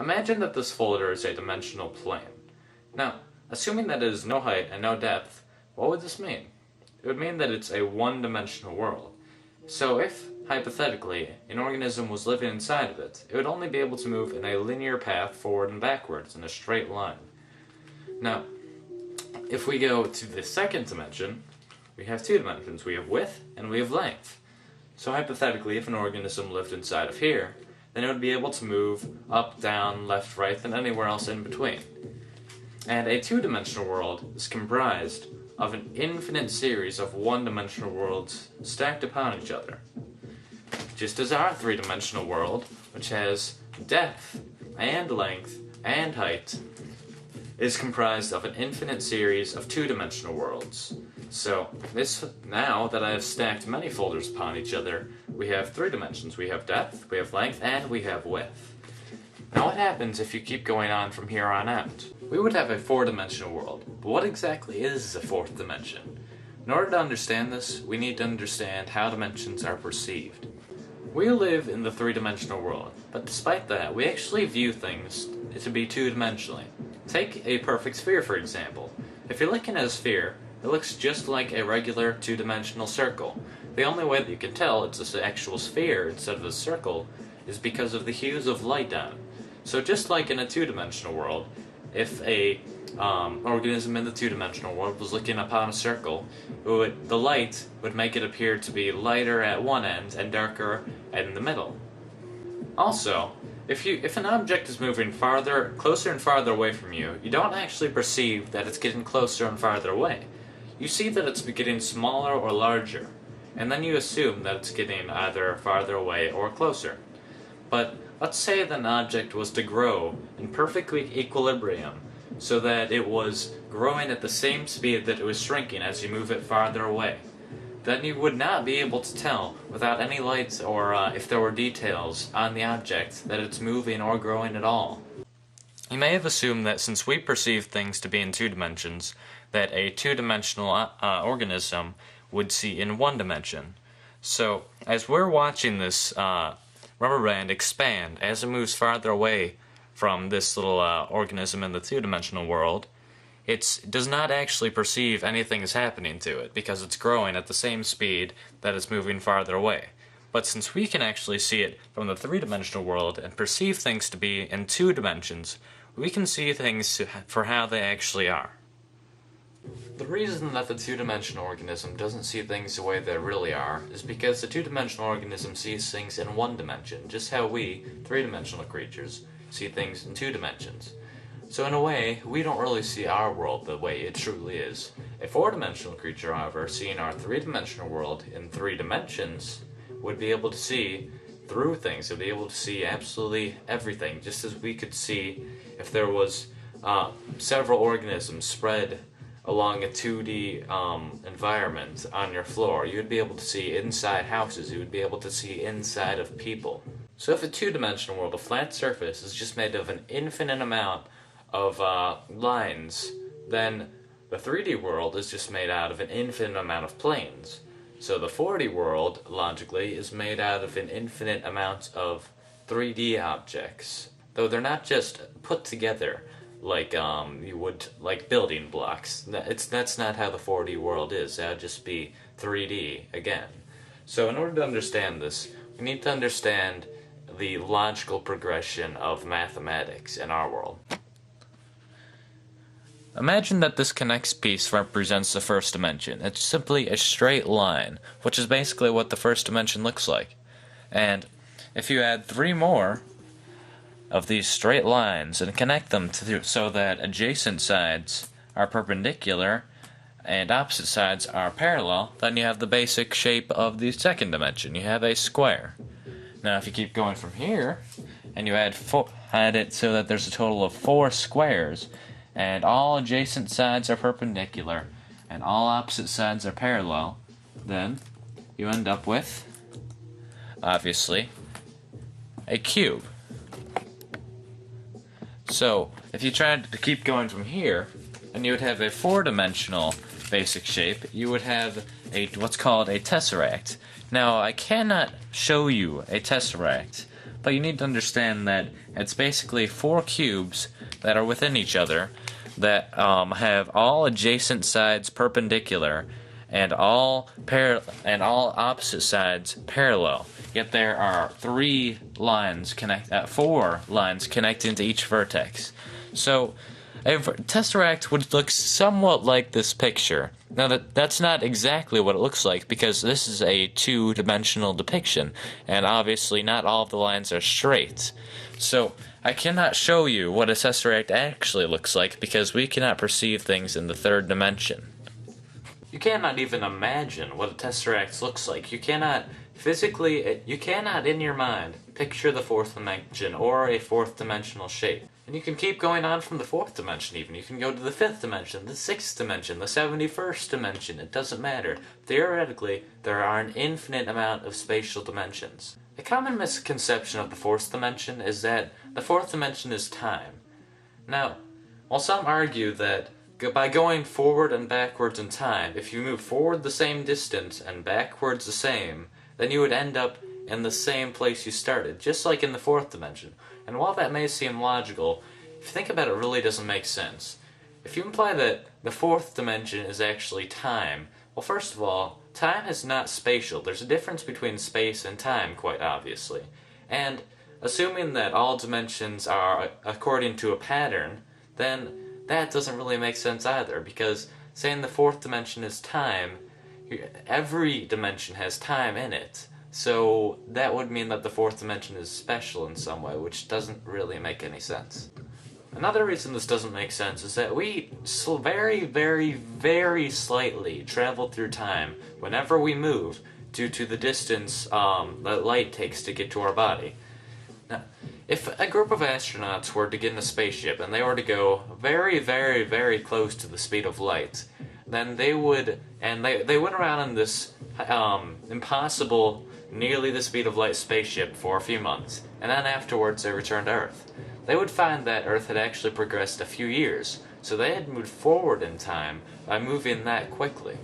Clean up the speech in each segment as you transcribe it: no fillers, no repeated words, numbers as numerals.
Imagine that this folder is a dimensional plane. Now, assuming that it is no height and no depth, what would this mean? It would mean that it's a one-dimensional world. So if, hypothetically, an organism was living inside of it, it would only be able to move in a linear path forward and backwards in a straight line. Now, if we go to the second dimension, we have two dimensions. We have width and we have length. So hypothetically, if an organism lived inside of here, then it would be able to move up, down, left, right, and anywhere else in between. And a two-dimensional world is comprised of an infinite series of one-dimensional worlds stacked upon each other. Just as our three-dimensional world, which has depth and length and height, is comprised of an infinite series of two-dimensional worlds. So, now that I have stacked many folders upon each other, we have three dimensions. We have depth, we have length, and we have width. Now what happens if you keep going on from here on out? We would have a four-dimensional world, but what exactly is a fourth dimension? In order to understand this, we need to understand how dimensions are perceived. We live in the three-dimensional world, but despite that, we actually view things to be two-dimensionally. Take a perfect sphere, for example. If you're looking at a sphere, it looks just like a regular two-dimensional circle. The only way that you can tell it's an actual sphere instead of a circle is because of the hues of light on it. So just like in a two-dimensional world, if a organism in the two-dimensional world was looking upon a circle, the light would make it appear to be lighter at one end and darker in the middle. Also, if an object is moving closer and farther away from you, you don't actually perceive that it's getting closer and farther away. You see that it's getting smaller or larger, and then you assume that it's getting either farther away or closer. But let's say that an object was to grow in perfect equilibrium, so that it was growing at the same speed that it was shrinking as you move it farther away. Then you would not be able to tell, without any lights or if there were details on the object, that it's moving or growing at all. You may have assumed that since we perceive things to be in two dimensions, that a two-dimensional organism would see in one dimension. So, as we're watching this rubber band expand as it moves farther away from this little organism in the two-dimensional world, it does not actually perceive anything is happening to it because it's growing at the same speed that it's moving farther away. But since we can actually see it from the three-dimensional world and perceive things to be in two dimensions, we can see things for how they actually are. The reason that the two-dimensional organism doesn't see things the way they really are is because the two-dimensional organism sees things in one dimension, just how we, three-dimensional creatures, see things in two dimensions. So in a way, we don't really see our world the way it truly is. A four-dimensional creature, however, seeing our three-dimensional world in three dimensions, would be able to see through things. It would be able to see absolutely everything, just as we could see if there was several organisms spread along a 2D environment on your floor. You would be able to see inside houses. You would be able to see inside of people. So if a two-dimensional world, a flat surface, is just made of an infinite amount of lines, then the 3D world is just made out of an infinite amount of planes. So the 4D world, logically, is made out of an infinite amount of 3D objects. Though they're not just put together like you would like building blocks. That's not how the 4D world is. That would just be 3D again. So in order to understand this, we need to understand the logical progression of mathematics in our world. Imagine that this connects piece represents the first dimension. It's simply a straight line, which is basically what the first dimension looks like. And if you add three more of these straight lines and connect them so that adjacent sides are perpendicular and opposite sides are parallel, then you have the basic shape of the second dimension. You have a square. Now if you keep going from here and you add it so that there's a total of 4 squares, and all adjacent sides are perpendicular and all opposite sides are parallel, then you end up with, obviously, a cube. So if you tried to keep going from here, and you would have a 4-dimensional basic shape, you would have what's called a tesseract. Now I cannot show you a tesseract, But you need to understand that it's basically 4 cubes that are within each other that have all adjacent sides perpendicular and all opposite sides parallel. Yet there are 4 lines connecting to each vertex. So a tesseract would look somewhat like this picture. Now that's not exactly what it looks like, because this is a 2-dimensional depiction, and obviously not all of the lines are straight. So I cannot show you what a tesseract actually looks like, because we cannot perceive things in the 3rd dimension. You cannot even imagine what a tesseract looks like. You cannot in your mind picture the 4th dimension or a 4th dimensional shape. And you can keep going on from the 4th dimension even. You can go to the 5th dimension, the 6th dimension, the 71st dimension. It doesn't matter. Theoretically, there are an infinite amount of spatial dimensions. A common misconception of the 4th dimension is that the 4th dimension is time. Now, while some argue that by going forward and backwards in time, if you move forward the same distance and backwards the same, then you would end up in the same place you started, just like in the 4th dimension. And while that may seem logical, if you think about it, it really doesn't make sense. If you imply that the 4th dimension is actually time, well, first of all, time is not spatial. There's a difference between space and time, quite obviously. And assuming that all dimensions are according to a pattern, then that doesn't really make sense either, because saying the 4th dimension is time, every dimension has time in it. So that would mean that the 4th dimension is special in some way, which doesn't really make any sense. Another reason this doesn't make sense is that we very, very, very slightly travel through time whenever we move due to the distance that light takes to get to our body. Now, if a group of astronauts were to get in a spaceship and they were to go very, very, very close to the speed of light, then they went around in this impossible, nearly the speed of light spaceship for a few months, and then afterwards they returned to Earth. They would find that Earth had actually progressed a few years, so they had moved forward in time by moving that quickly.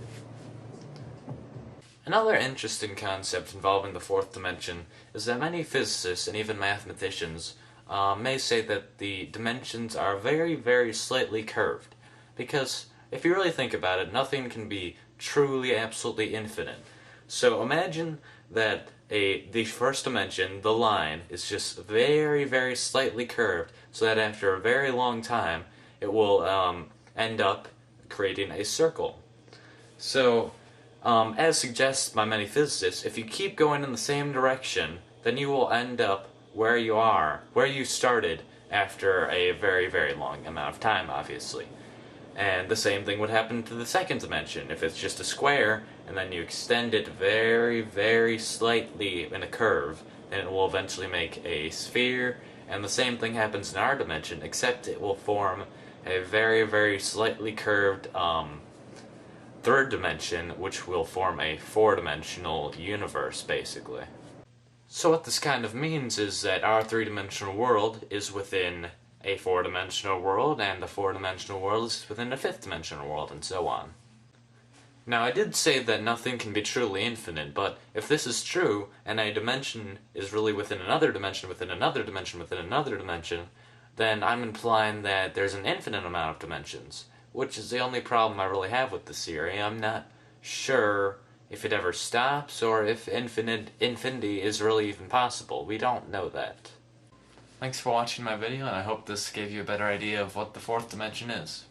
Another interesting concept involving the 4th dimension is that many physicists and even mathematicians may say that the dimensions are very, very slightly curved, because if you really think about it, nothing can be truly, absolutely infinite. So imagine that the first dimension, the line, is just very, very slightly curved, so that after a very long time, it will end up creating a circle. So, as suggested by many physicists, if you keep going in the same direction, then you will end up where you started after a very, very long amount of time, obviously. And the same thing would happen to the 2nd dimension. If it's just a square, and then you extend it very, very slightly in a curve, then it will eventually make a sphere, and the same thing happens in our dimension, except it will form a very, very slightly curved 3rd dimension, which will form a 4-dimensional universe, basically. So what this kind of means is that our 3-dimensional world is within a 4-dimensional world, and the 4-dimensional world is within a 5th-dimensional world, and so on. Now, I did say that nothing can be truly infinite, but if this is true, and a dimension is really within another dimension, within another dimension, within another dimension, then I'm implying that there's an infinite amount of dimensions, which is the only problem I really have with this theory. I'm not sure if it ever stops, or if infinity is really even possible. We don't know that. Thanks for watching my video, and I hope this gave you a better idea of what the 4th dimension is.